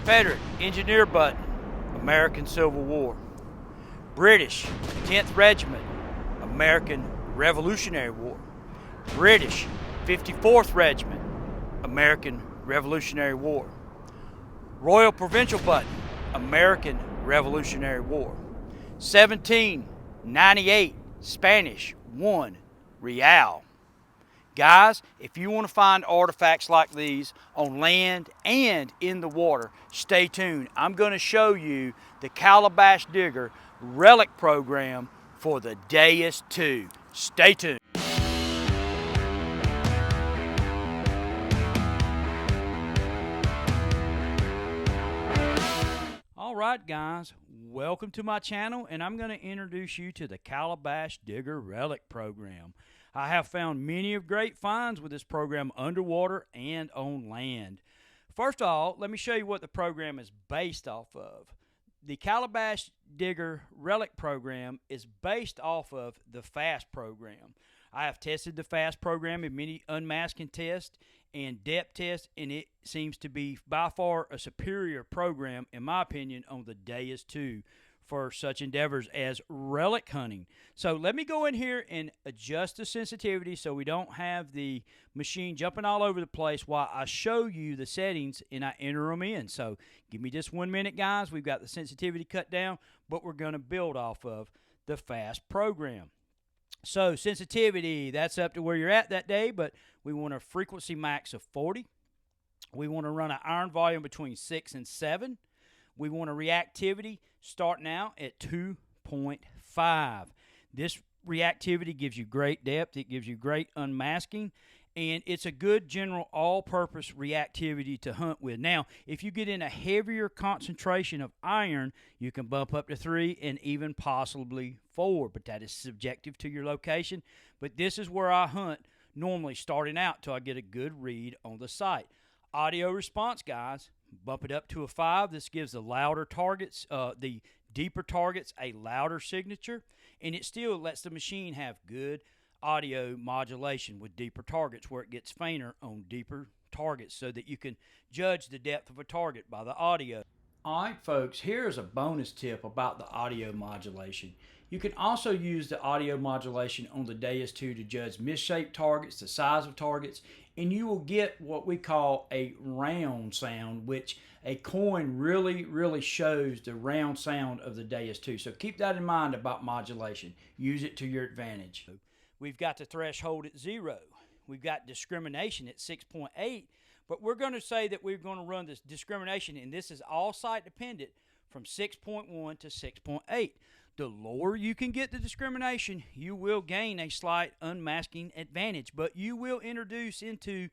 Confederate engineer button, American Civil War. British 10th Regiment, American Revolutionary War. British 54th Regiment, American Revolutionary War. Royal Provincial button, American Revolutionary War. 1798 Spanish 1 Real. Guys, if you want to find artifacts like these on land and in the water, stay tuned. I'm going to show you the Calabash Digger Relic program for the Deus 2. Stay tuned. All right, guys, welcome to my channel, and I'm going to introduce you to the Calabash Digger Relic program. I have found many of great finds with this program underwater and on land. First of all, let me show you what the program is based off of. The Calabash Digger Relic program is based off of the FAST program. I have tested the FAST program in many unmasking tests and depth tests, and it seems to be by far a superior program, in my opinion, on the Deus 2 for such endeavors as relic hunting. So let me go in here and adjust the sensitivity so we don't have the machine jumping all over the place while I show you the settings and I enter them in. So give me just 1 minute, guys. We've got the sensitivity cut down, but we're going to build off of the FAST program. So sensitivity, that's up to where you're at that day, but we want a frequency max of 40. We want to run an iron volume between 6 and 7. We want a reactivity starting out at 2.5. This reactivity gives you great depth. It gives you great unmasking, and it's a good general all-purpose reactivity to hunt with. Now, if you get in a heavier concentration of iron, you can bump up to 3 and even possibly 4, but that is subjective to your location. But this is where I hunt normally starting out till I get a good read on the site. Audio response, guys, bump it up to a 5. This gives the louder targets, the deeper targets, a louder signature, and it still lets the machine have good audio modulation with deeper targets where it gets fainter on deeper targets so that you can judge the depth of a target by the audio. All right, folks, here's a bonus tip about the audio modulation. You can also use the audio modulation on the Deus 2 to judge misshaped targets, the size of targets, and you will get what we call a round sound, which a coin really shows the round sound of the Deus 2. So keep that in mind about modulation. Use it to your advantage. We've got the threshold at 0. We've got discrimination at 6.8, but we're going to say that we're going to run this discrimination, and this is all site dependent, from 6.1 to 6.8. The lower you can get the discrimination, you will gain a slight unmasking advantage, but you will introduce into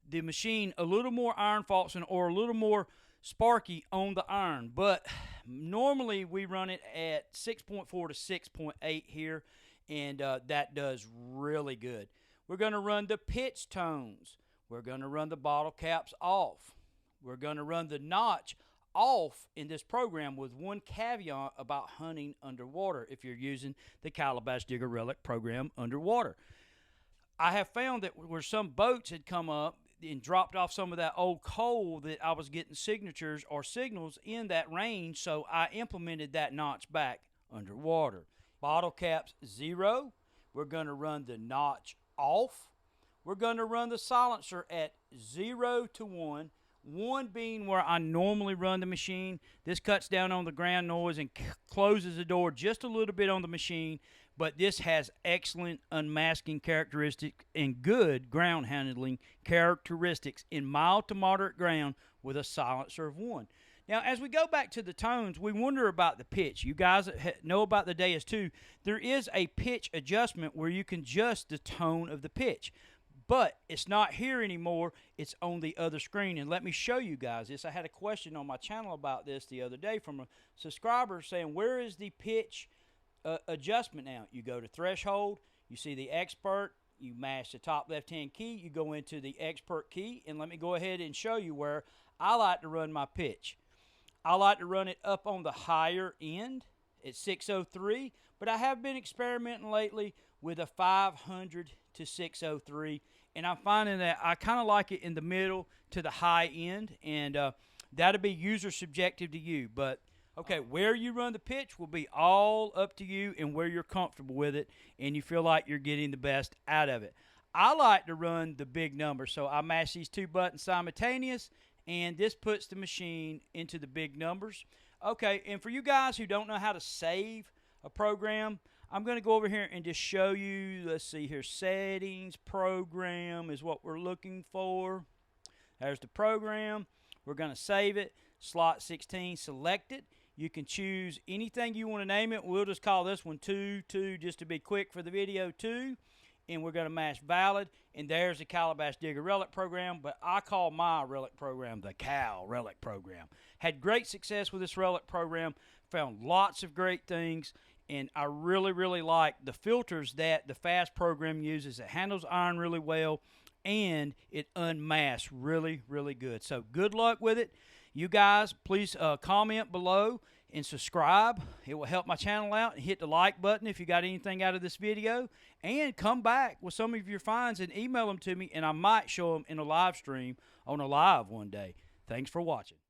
the machine a little more iron faults or a little more sparky on the iron. But normally we run it at 6.4 to 6.8 here, and that does really good. We're going to run the pitch tones. We're going to run the bottle caps off. We're going to run the notch off in this program with one caveat about hunting underwater if you're using the Calabash Digger Relic program underwater. I have found that where some boats had come up and dropped off some of that old coal, that I was getting signatures or signals in that range, so I implemented that notch back underwater. Bottle caps 0. We're going to run the notch off. We're going to run the silencer at 0 to 1. 1 being where I normally run the machine. This cuts down on the ground noise and closes the door just a little bit on the machine, but this has excellent unmasking characteristics and good ground handling characteristics in mild to moderate ground with a silencer of 1. Now, as we go back to the tones, we wonder about the pitch. You guys that know about the Deus 2, there is a pitch adjustment where you can adjust the tone of the pitch. But it's not here anymore. It's on the other screen. And let me show you guys this. I had a question on my channel about this the other day from a subscriber saying, where is the pitch adjustment now? You go to threshold. You see the expert. You mash the top left-hand key. You go into the expert key. And let me go ahead and show you where I like to run my pitch. I like to run it up on the higher end at 603. But I have been experimenting lately with a 500 to 603, and I'm finding that I kind of like it in the middle to the high end, and That'll be user subjective to you. But okay, where you run the pitch will be all up to you and where you're comfortable with it and you feel like you're getting the best out of it. I like to run the big number, so I mash these two buttons simultaneous, and this puts the machine into the big numbers. Okay, and for you guys who don't know how to save a program, I'm going to go over here and just show you. Let's see here, settings, program is what we're looking for. There's the program. We're going to save it. Slot 16 selected. You can choose anything you want to name it. We'll just call this one 2 just to be quick for the video, 2. And we're going to mash valid. And there's the Calabash Digger Relic program. But I call my Relic program the Cal Relic program. Had great success with this Relic program. Found lots of great things. And I really, really like the filters that the Fast program uses. It handles iron really well. And it unmasks really, really good. So good luck with it. You guys, please comment below and subscribe. It will help my channel out. And hit the like button if you got anything out of this video. And come back with some of your finds and email them to me, and I might show them in a live stream on a live one day. Thanks for watching.